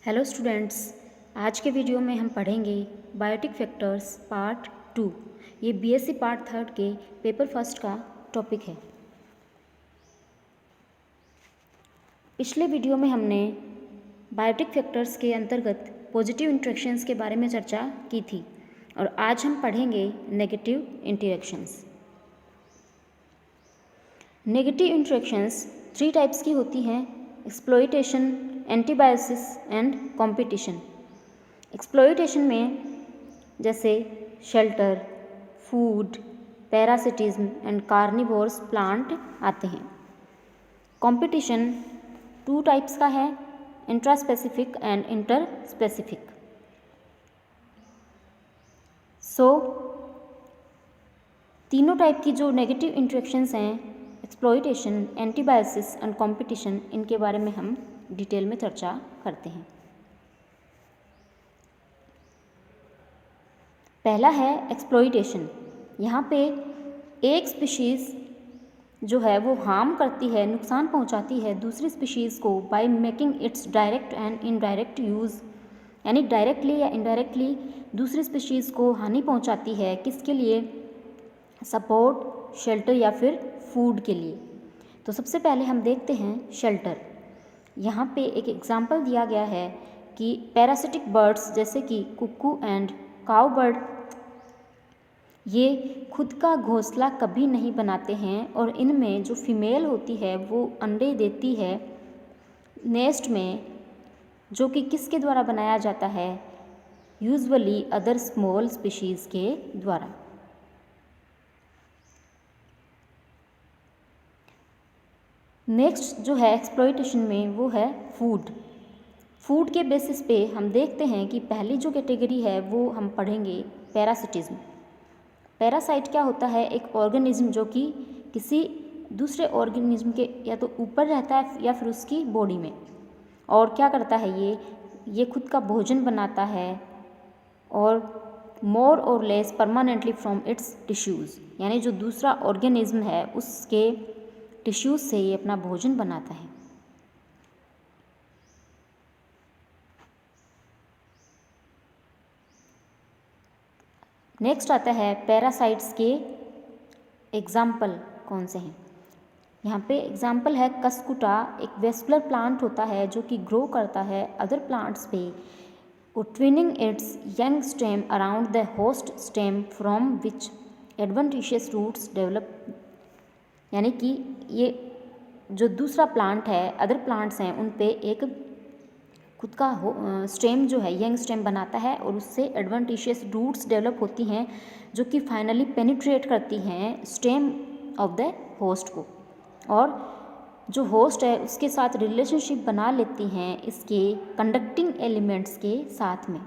Hello students, आज के video में हम पढ़ेंगे बायोटिक फैक्टर्स पार्ट 2। ये बीएससी पार्ट 3 के पेपर फर्स्ट का टॉपिक है। पिछले वीडियो में हमने बायोटिक फैक्टर्स के अंतर्गत पॉजिटिव इंटरेक्शंस के बारे में चर्चा की थी और आज हम पढ़ेंगे negative interactions. Negative interactions 3 types की होती हैं: exploitation, antibiosis and competition. Exploitation में जैसे shelter, food, parasitism and carnivorous plant आते हैं। कंपटीशन 2 टाइप्स का है: इंट्रास्पेसिफिक एंड इंटरस्पेसिफिक। तीनों टाइप की जो नेगेटिव इंटरेक्शंस हैं, एक्सप्लॉइटेशन, एंटीबायोसिस एंड कंपटीशन, इनके बारे में हम डिटेल में चर्चा करते हैं। पहला है एक्सप्लॉइटेशन। यहाँ पे एक स्पीशीज़ जो है वो हार्म करती है, नुकसान पहुँचाती है दूसरी स्पीशीज़ को by making it's direct and indirect use, यानी डायरेक्टली या इनडायरेक्टली दूसरी स्पीशीज़ को हानि पहुँचाती है। किसके लिए? सपोर्ट, शेल्टर या फिर फूड के लिए। तो सबसे पहले हम देखते हैं शेल्टर। यहाँ पे एक एग्जाम्पल दिया गया है कि पैरासिटिक बर्ड्स जैसे कि कुक्कू एंड काऊ बर्ड, ये खुद का घोंसला कभी नहीं बनाते हैं और इनमें जो फीमेल होती है वो अंडे देती है नेस्ट में, जो कि किसके द्वारा बनाया जाता है? यूजुअली अदर स्मॉल स्पीशीज़ के द्वारा। नेक्स्ट जो है एक्सप्लॉइटेशन में वो है फूड। फूड के बेसिस पे हम देखते हैं कि पहली जो कैटेगरी है वो हम पढ़ेंगे पैरासिटिज्म। पैरासाइट क्या होता है? एक ऑर्गेनिज्म जो कि किसी दूसरे ऑर्गेनिज्म के या तो ऊपर रहता है या फिर उसकी बॉडी में, और क्या करता है ये खुद का भोजन बनाता है और मोर और less permanently from its tissues, यानी जो दूसरा ऑर्गेनिज्म है उसके टिश्यूज़ से ये अपना भोजन बनाता है। नेक्स्ट आता है पैरासाइट्स के एग्जाम्पल कौन से हैं। यहाँ पे एग्जाम्पल है कस्कुटा, एक वेस्कुलर प्लांट होता है जो कि ग्रो करता है अदर प्लांट्स पे, twining its young stem around the host stem from which adventitious roots develop, यानी कि ये जो दूसरा प्लांट है, अदर प्लांट्स हैं, उन पे एक खुद का स्टेम जो है यंग स्टेम बनाता है और उससे एडवेंटिशियस रूट्स डेवलप होती हैं जो कि फाइनली पेनिट्रेट करती हैं स्टेम ऑफ द होस्ट को, और जो होस्ट है उसके साथ रिलेशनशिप बना लेती हैं इसके कंडक्टिंग एलिमेंट्स के साथ में।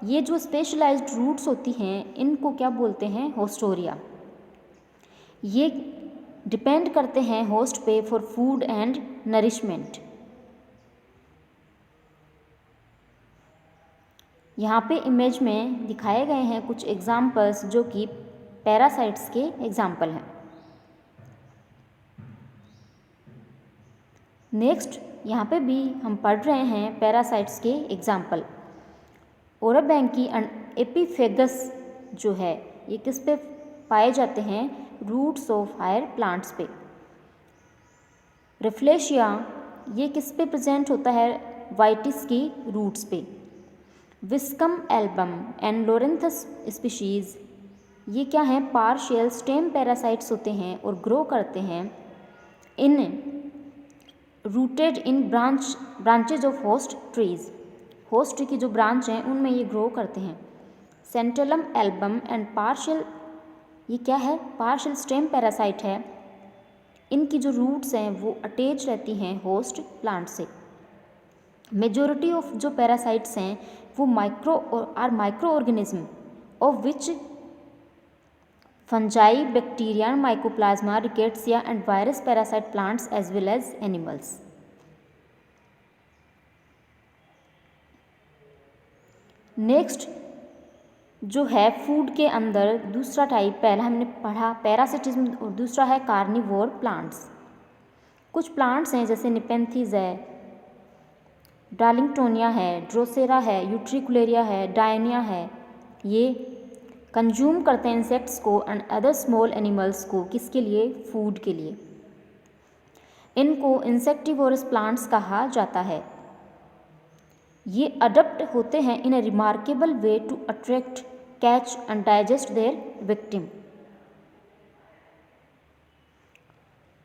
ये जो स्पेशलाइज्ड रूट्स होती हैं इनको क्या बोलते हैं? होस्टोरिया। ये डिपेंड करते हैं होस्ट पे फॉर फूड एंड नरिशमेंट। यहाँ पे इमेज में दिखाए गए हैं कुछ एग्जाम्पल्स जो कि पैरासाइट्स के एग्जाम्पल हैं। नेक्स्ट यहाँ पे भी हम पढ़ रहे हैं पैरासाइट्स के एग्जाम्पल। ओराबैंकी एंड एपीफेगस जो है ये किस पे पाए जाते हैं? रूट्स ऑफ हायर प्लांट्स पे। रेफ्लेशिया ये किस पे प्रेजेंट होता है? वाइटिस की रूट्स पे। विस्कम एल्बम एंड लोरेंथस स्पीशीज़ ये क्या हैं? पार्शियल स्टेम पैरासाइट्स होते हैं और ग्रो करते हैं in rooted in branches of host trees. Host tree की जो ब्रांच हैं उनमें ये ग्रो करते हैं। सेंटेलम एल्बम एंड पार्शियल, ये क्या है? पार्शियल स्टेम पैरासाइट है। इनकी जो रूट्स हैं वो अटैच रहती हैं होस्ट प्लांट से। मेजॉरिटी ऑफ जो पैरासाइट्स हैं वो micro organism of which fungi, bacteria, mycoplasma, rickettsia and virus parasite plants as well as animals. Next जो है फूड के अंदर दूसरा टाइप, पहला हमने पढ़ा पैरासिटिज्म और दूसरा है कार्निवोर प्लांट्स। कुछ प्लांट्स हैं जैसे निपेंथीज है डार्लिंगटोनिया है, ड्रोसेरा है, यूट्रिकुलेरिया है, डायनिया है। ये कंज्यूम करते हैं इंसेक्ट्स को एंड अदर स्मॉल एनिमल्स को, किसके लिए? फूड के लिए। इनको इंसेक्टिवोरस प्लांट्स कहा जाता है। ये अडप्ट होते हैं in a remarkable way to attract, catch and digest their victim.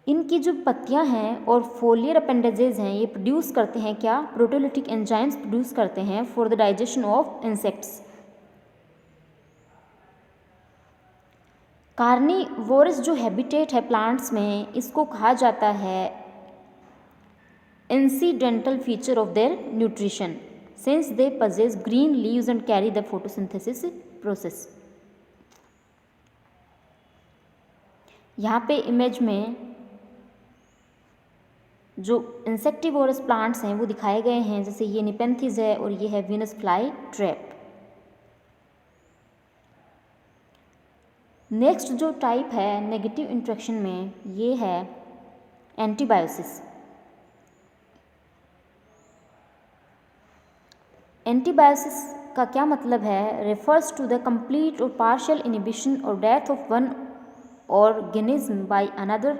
इनकी जो पत्तियां हैं और फोलियर अपेंडेजेस हैं, ये प्रोड्यूस करते हैं क्या? प्रोटीओलिटिक एंजाइम्स प्रोड्यूस करते हैं for the digestion of insects. Carnivorous जो हैबिटेट है प्लांट्स में, इसको कहा जाता है incidental feature of their nutrition since they possess green leaves and carry the photosynthesis process। यहाँ पे इमेज में जो इंसेक्टिवोरस प्लांट्स हैं वो दिखाए गए हैं, जैसे ये निपेंथिस है और ये है वीनस फ्लाई ट्रैप। नेक्स्ट जो टाइप है नेगेटिव इंट्रैक्शन में, ये है एंटीबायोसिस। एंटीबायोसिस का क्या मतलब है? Refers to the complete or partial inhibition or death of one organism by another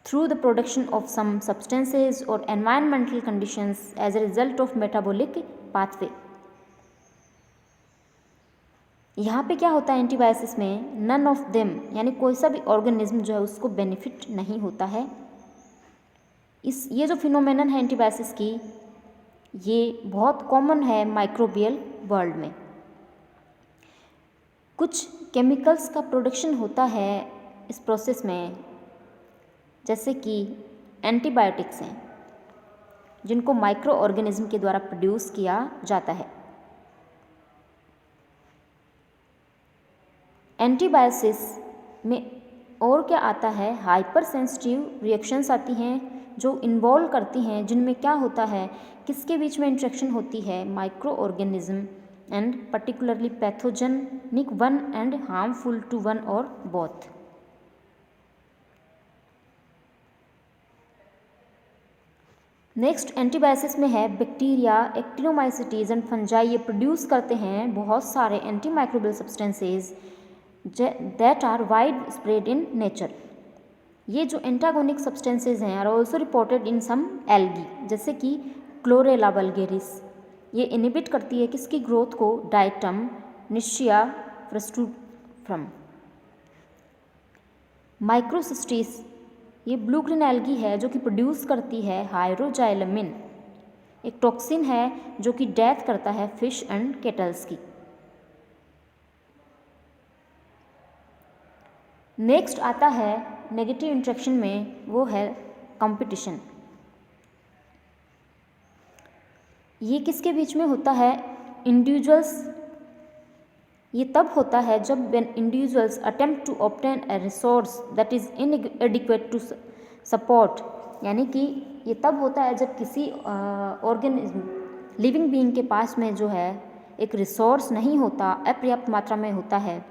through the production of some substances or environmental conditions as a result of metabolic pathway. यहाँ पे क्या होता है antibiosis में? नन ऑफ देम, यानी कोई सा भी ऑर्गेनिज्म जो है उसको बेनिफिट नहीं होता है। ये जो फिनोमेनन है एंटीबायोसिस की, ये बहुत कॉमन है माइक्रोबियल वर्ल्ड में। कुछ केमिकल्स का प्रोडक्शन होता है इस प्रोसेस में, जैसे कि एंटीबायोटिक्स हैं जिनको माइक्रो ऑर्गेनिज्म के द्वारा प्रोड्यूस किया जाता है। एंटीबायोसिस में और क्या आता है? हाइपर सेंसिटिव रिएक्शंस आती हैं जो इन्वॉल्व करती हैं, जिनमें क्या होता है, किसके बीच में इंट्रैक्शन होती है? Micro organism and particularly pathogenic one and harmful to one और बोथ। नेक्स्ट एंटीबायोसिस में है बैक्टीरिया, एक्टिनोमाइसिटीज एंड फंजाई। ये प्रोड्यूस करते हैं बहुत सारे antimicrobial substances that are wide spread in nature. ये जो एंटागोनिक सब्सटेंसेस हैं are also reported in some algae, जैसे कि क्लोरेला वल्गेरिस। ये इनिबिट करती है किसकी ग्रोथ को? डाइटम निशिया फ्रस्टूफ्रम। माइक्रोसिस्टिस, ये ब्लू ग्रीन एल्गी है जो कि प्रोड्यूस करती है हाइड्रोजाइलमिन, एक टॉक्सिन है जो कि डेथ करता है फिश एंड केटल्स की। नेक्स्ट आता है नेगेटिव इंट्रैक्शन में, वो है कंपटीशन। ये किसके बीच में होता है? इंडिविजुअल्स। ये तब होता है जब when individuals attempt to obtain a resource that is inadequate to support, यानी कि ये तब होता है जब किसी ऑर्गेनिज्म लिविंग बीइंग के पास में जो है एक रिसोर्स नहीं होता, अपर्याप्त मात्रा में होता है,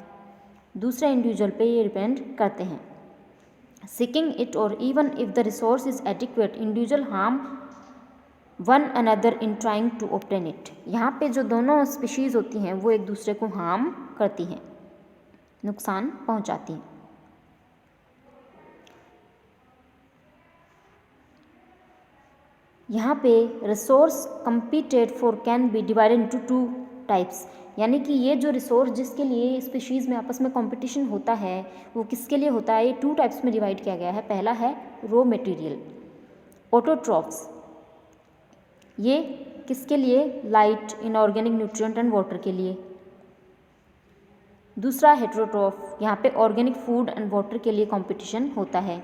दूसरे इंडिविजुअल पे ये डिपेंड करते हैं। सीकिंग इट और even if the resource is adequate, individual harm one another in trying to obtain it. यहाँ पे जो दोनों स्पीशीज़ होती हैं वो एक दूसरे को हार्म करती हैं, नुकसान पहुँचाती हैं। यहाँ पे resource competed for can be divided into two types, यानी कि ये जो रिसोर्स जिसके लिए स्पीशीज़ में आपस में कंपटीशन होता है वो किसके लिए होता है? ये टू टाइप्स में डिवाइड किया गया है। पहला है रॉ मटेरियल ऑटोट्रॉफ्स, ये किसके लिए? Light, inorganic nutrient and water के लिए। दूसरा हेटेरोट्रॉफ, यहाँ पे ऑर्गेनिक फूड एंड वाटर के लिए कंपटीशन होता है।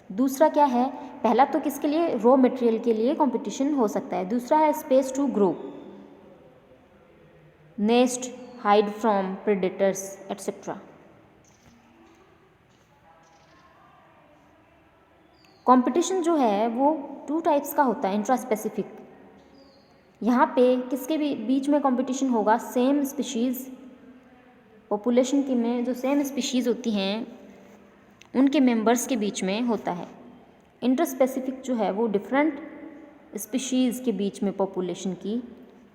दूसरा क्या है? पहला तो किसके लिए? रॉ मटेरियल के लिए कंपटीशन हो सकता है। दूसरा है space to grow, nest, hide from predators etcetera. Competition जो है वो टू टाइप्स का होता है, इंट्रास्पेसिफिक। यहाँ पे किसके बीच में कंपटीशन होगा? सेम स्पीशीज़ पॉपुलेशन की में जो सेम स्पीशीज़ होती हैं उनके मेंबर्स के बीच में होता है। इंटरस्पेसिफिक जो है वो डिफरेंट स्पीशीज़ के बीच में पॉपुलेशन की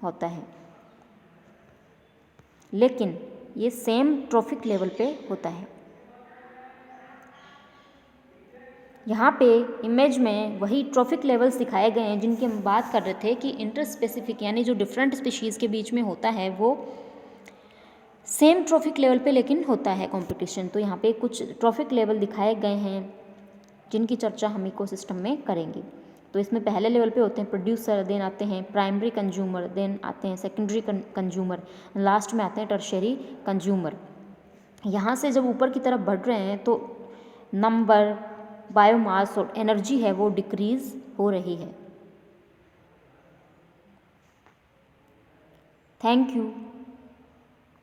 होता है, लेकिन ये सेम ट्रॉफिक लेवल पे होता है। यहाँ पे इमेज में वही ट्रॉफिक लेवल्स दिखाए गए हैं जिनकी हम बात कर रहे थे कि इंटरस्पेसिफिक यानी जो डिफरेंट स्पीशीज़ के बीच में होता है वो सेम ट्रॉफिक लेवल पे लेकिन होता है कंपटीशन। तो यहाँ पे कुछ ट्रॉफिक लेवल दिखाए गए हैं जिनकी चर्चा हम इकोसिस्टम में करेंगे। तो इसमें पहले लेवल पे होते हैं प्रोड्यूसर, देन आते हैं प्राइमरी कंज्यूमर, देन आते हैं सेकेंडरी कंज्यूमर, लास्ट में आते हैं टर्शियरी कंज्यूमर। यहाँ से जब ऊपर की तरफ बढ़ रहे हैं तो नंबर, बायोमास और एनर्जी है वो डिक्रीज हो रही है। Thank you.